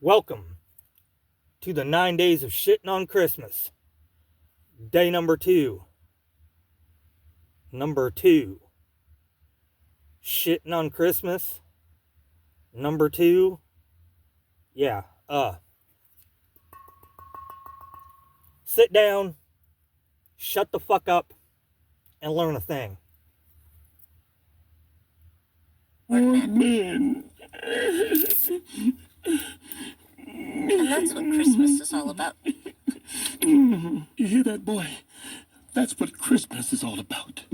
Welcome to the 9 days of shitting on Christmas. Day number 2. Number 2. Shitting on Christmas. Number 2. Yeah, sit down, shut the fuck up, and learn a thing. Man. And that's what Christmas is all about. You hear that, boy? That's what Christmas is all about.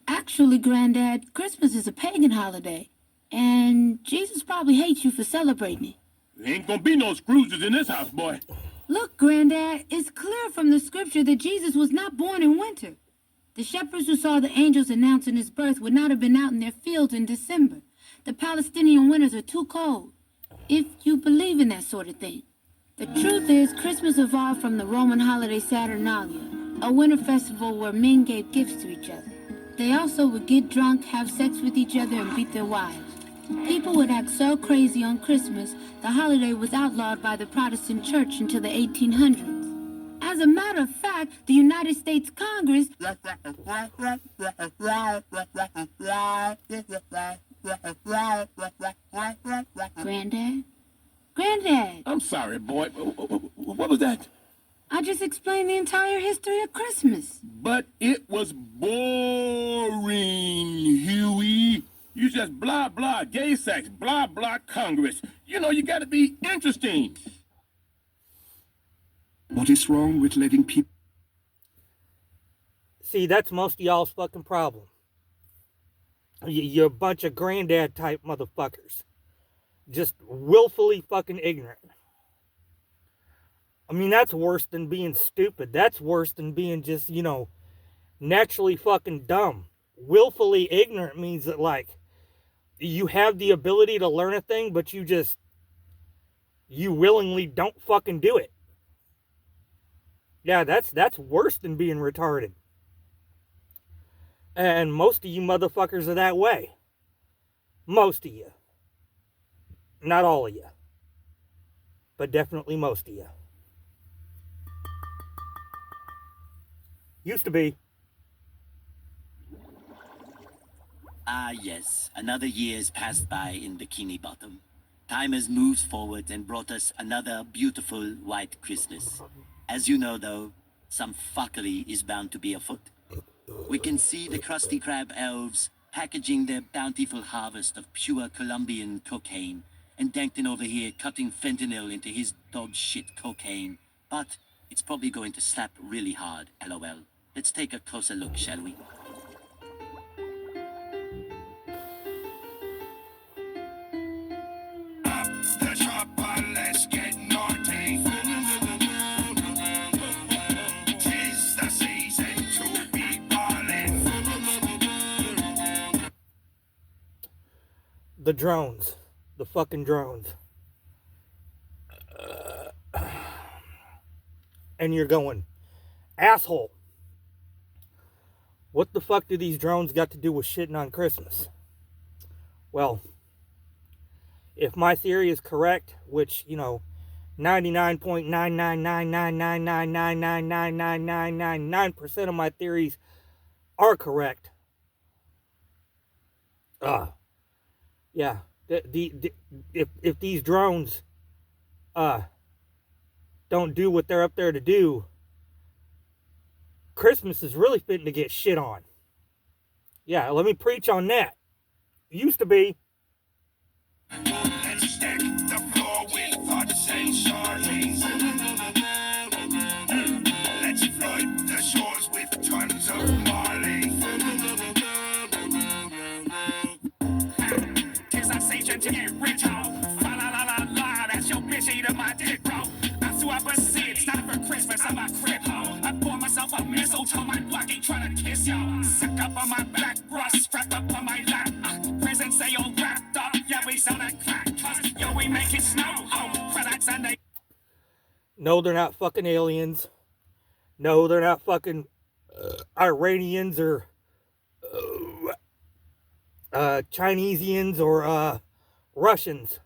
Actually, Granddad, Christmas is a pagan holiday. And Jesus probably hates you for celebrating it. There ain't gonna be no Scrooges in this house, boy. Look, Granddad, it's clear from the scripture that Jesus was not born in winter. The shepherds who saw the angels announcing his birth would not have been out in their fields in December. The Palestinian winters are too cold, if you believe in that sort of thing. The truth is, Christmas evolved from the Roman holiday Saturnalia, a winter festival where men gave gifts to each other. They also would get drunk, have sex with each other, and beat their wives. People would act so crazy on Christmas, the holiday was outlawed by the Protestant Church until the 1800s. As a matter of fact, the United States Congress... Granddad? Granddad! I'm sorry, boy. What was that? I just explained the entire history of Christmas. But it was boring, Huey. You just blah, blah, gay sex, blah, blah, Congress. You know, you gotta be interesting. What is wrong with letting people... See, that's most of y'all's fucking problem. You're a bunch of granddad type motherfuckers. Just willfully fucking ignorant. I mean, that's worse than being stupid. That's worse than being just, naturally fucking dumb. Willfully ignorant means that, you have the ability to learn a thing, but you willingly don't fucking do it. Yeah, that's worse than being retarded. And most of you motherfuckers are that way. Most of you. Not all of you. But definitely most of you. Used to be. Ah, yes. Another year has passed by in Bikini Bottom. Time has moved forward and brought us another beautiful white Christmas. As you know, though, some fuckery is bound to be afoot. We can see the Krusty Krab elves packaging their bountiful harvest of pure Colombian cocaine, and Dankton over here cutting fentanyl into his dog shit cocaine. But it's probably going to slap really hard, LOL. Let's take a closer look, shall we? The chopper, let's get naughty. 'Tis the season to be ballin'. The drones. The fucking drones. And you're going, asshole. What the fuck do these drones got to do with shitting on Christmas? Well, if my theory is correct, which, 99.9999999999999% of my theories are correct. Yeah. If these drones don't do what they're up there to do, Christmas is really fitting to get shit on. Yeah, let me preach on that. Used to be. Let's deck the floor with thoughts and sardines. Let's flood the shores with tons of Marley. 'Tis a season to get rich, ho. Fa la la la la, that's your bitch eating my dick, bro. I swap a seed, it's not for Christmas, I'm a crib, ho. I pour myself a mistletoe, my block ain't trying to kiss, yo. Suck up on my back, brush, strap up on my lap. Presents say all wrapped up, yeah, we sell that crack. Yo, we make it snow, oh, products and they... No, they're not fucking aliens. No, they're not fucking Iranians or Chinesians or Russians.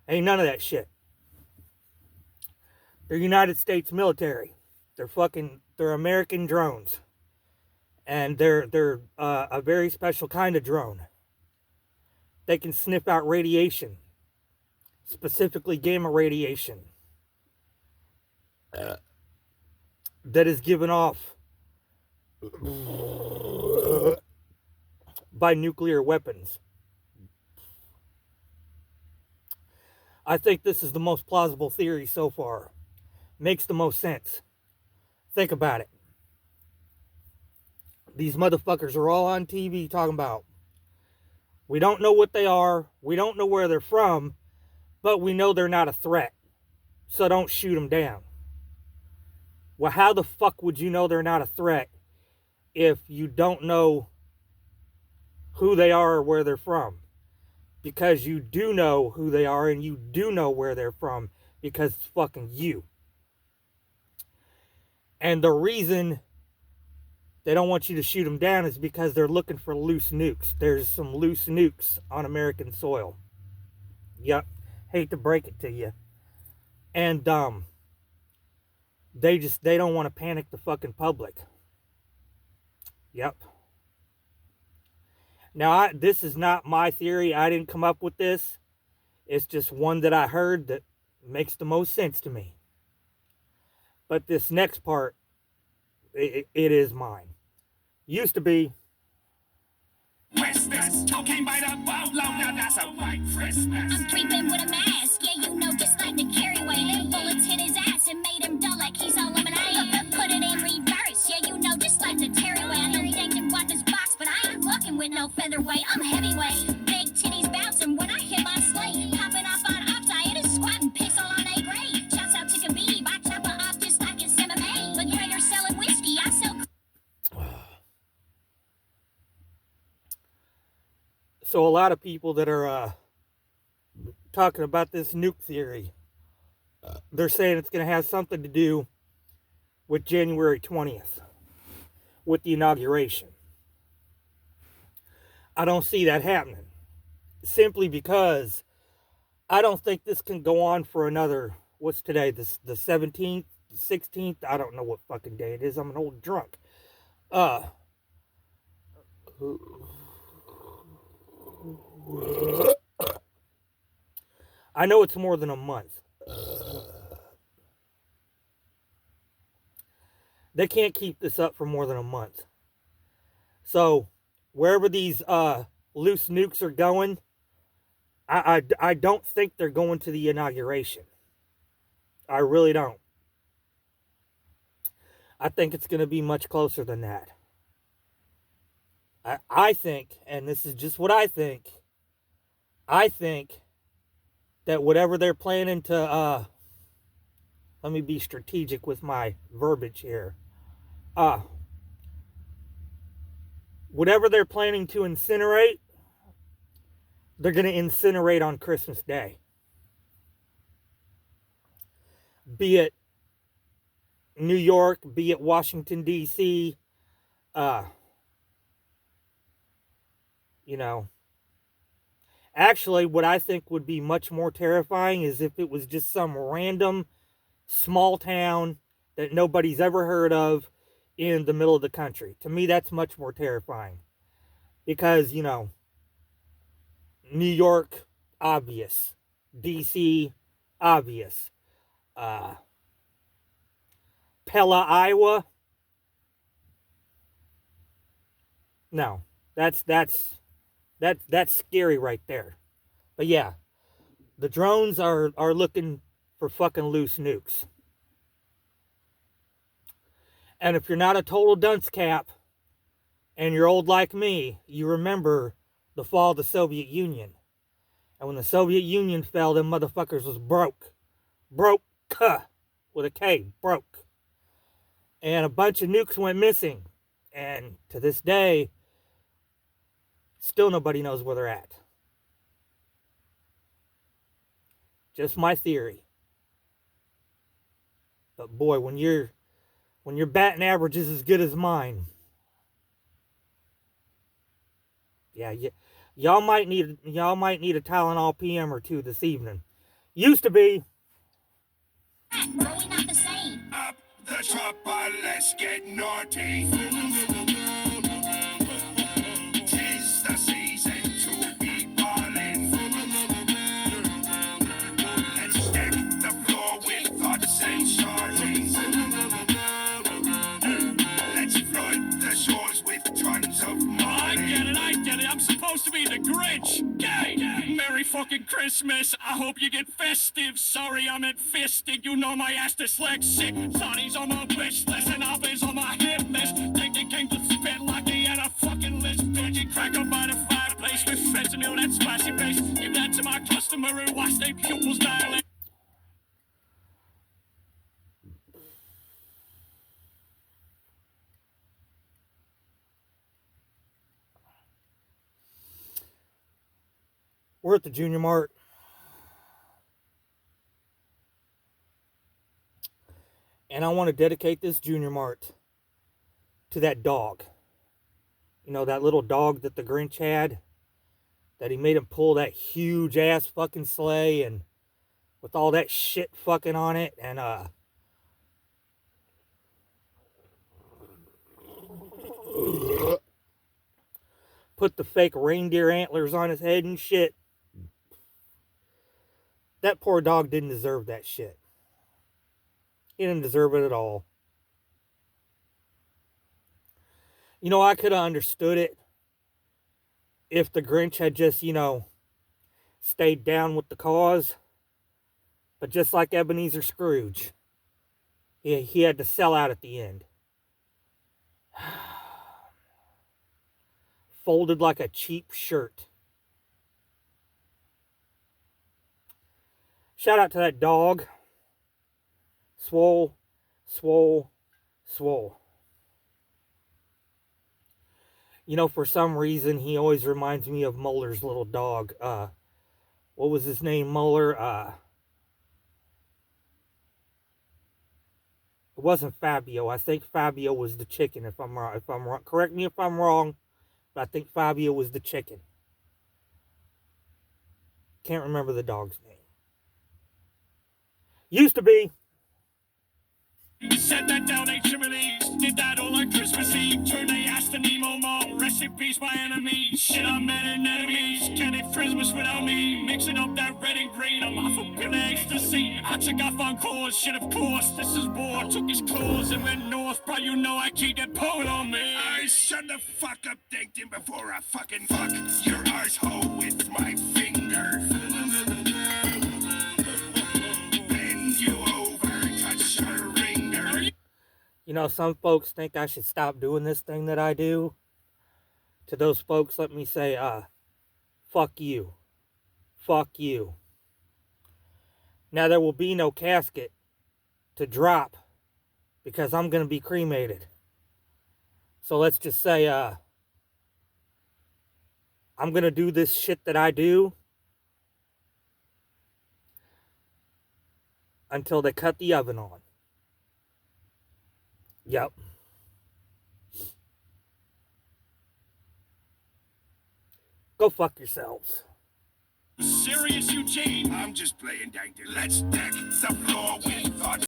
Ain't none of that shit. They're United States military. They're American drones. And they're a very special kind of drone. They can sniff out radiation, specifically gamma radiation, that is given off by nuclear weapons. I think this is the most plausible theory so far. Makes the most sense. Think about it. These motherfuckers are all on TV talking about, we don't know what they are, we don't know where they're from, but we know they're not a threat, so don't shoot them down. Well, how the fuck would you know they're not a threat if you don't know who they are or where they're from? Because you do know who they are and you do know where they're from, because it's fucking you. And the reason they don't want you to shoot them down is because they're looking for loose nukes. There's some loose nukes on American soil. Yep. Hate to break it to you. And they don't want to panic the fucking public. Yep. Now, this is not my theory. I didn't come up with this. It's just one that I heard that makes the most sense to me. But this next part, it is mine. Used to be. Christmas, cocaine by the boatload, now that's a white Christmas. I'm creeping with a mask, yeah, you know, just like the carryway. Little bullets hit his ass and made him dull like he's on lemonade. Put it in reverse, yeah, you know, just like the Terryway. I know he ain't can walk this box, but I ain't fucking with no featherweight. I'm heavyweight, big titties bouncing when I hit my slate. Popping off on ops, I hit a squat and piss all on A grade. Shouts out to Khabib, I chop her off just like it's MMA. But Gregor selling whiskey, I sell. So a lot of people that are talking about this nuke theory, they're saying it's going to have something to do with January 20th, with the inauguration. I don't see that happening, simply because I don't think this can go on for another, what's today, the 17th, the 16th, I don't know what fucking day it is, I'm an old drunk. I know it's more than a month. They can't keep this up for more than a month. So, wherever these loose nukes are going, I don't think they're going to the inauguration. I really don't. I think it's going to be much closer than that. I think, and this is just what I think that whatever they're planning to, let me be strategic with my verbiage here. Whatever they're planning to incinerate, they're going to incinerate on Christmas Day. Be it New York, be it Washington, D.C., you know. Actually, what I think would be much more terrifying is if it was just some random small town that nobody's ever heard of in the middle of the country. To me, that's much more terrifying. Because, you know, New York, obvious. D.C., obvious. Pella, Iowa. No, that's scary right there. But yeah, the drones are looking for fucking loose nukes. And if you're not a total dunce cap and you're old like me, you remember the fall of the Soviet Union. And when the Soviet Union fell, them motherfuckers was broke. Broke, with a K, broke. And a bunch of nukes went missing. And to this day, still nobody knows where they're at. Just my theory. But boy, when your batting average is as good as mine, yeah, y'all might need a Tylenol PM or two this evening. Used to be. that, bro, we not the same. Up the chopper, let's get naughty. Tis the season to be ballin'. Let's deck the floor with thoughts and shorties. Let's flood the shores with tons of money. I get it, I'm supposed to be the Grinch. Yay! Merry fucking Christmas, I hope you get festive. Sorry I'm fisted, you know my ass dyslexic. Sonny's on my wish list and Alvin's on my hit list. Think they came to spit like he had a fucking list. Veggie cracker by the fireplace with fentanyl, that spicy base. Give that to my customer who watch their pupils dilate. We're at the Junior Mart. And I want to dedicate this Junior Mart to that dog. You know, that little dog that the Grinch had? That he made him pull that huge ass fucking sleigh and with all that shit fucking on it. And, put the fake reindeer antlers on his head and shit. That poor dog didn't deserve that shit. He didn't deserve it at all. You know, I could have understood it if the Grinch had just, you know, stayed down with the cause. But just like Ebenezer Scrooge, he had to sell out at the end. Folded like a cheap shirt. Shout out to that dog. Swole, swole, swole. You know, for some reason, he always reminds me of Muller's little dog. What was his name, Muller? It wasn't Fabio. I think Fabio was the chicken, if I'm wrong. Correct me if I'm wrong, but I think Fabio was the chicken. Can't remember the dog's name. Used to be. Set that down, HMLEs. Did that all on Christmas Eve. Turn they ass to Nemo Mom. Rest in peace, my enemies. Shit, I'm mad at enemies. Can't eat Christmas without me. Mixing up that red and green. I'm off a pill of ecstasy. I took off on cause. Shit, of course. This is war. Took his clothes and went north. Bro, you know I keep that pole on me. I shut the fuck up, thanked him before I fucking fuck your arsehole with my finger. Bend you over, touch your ringer. You know, some folks think I should stop doing this thing that I do. To those folks, let me say, fuck you. Fuck you. Now, there will be no casket to drop because I'm going to be cremated. So let's just say, I'm going to do this shit that I do until they cut the oven on. Yep. Go fuck yourselves. Serious, Eugene. I'm just playing, dang it. Let's deck the floor with thoughts.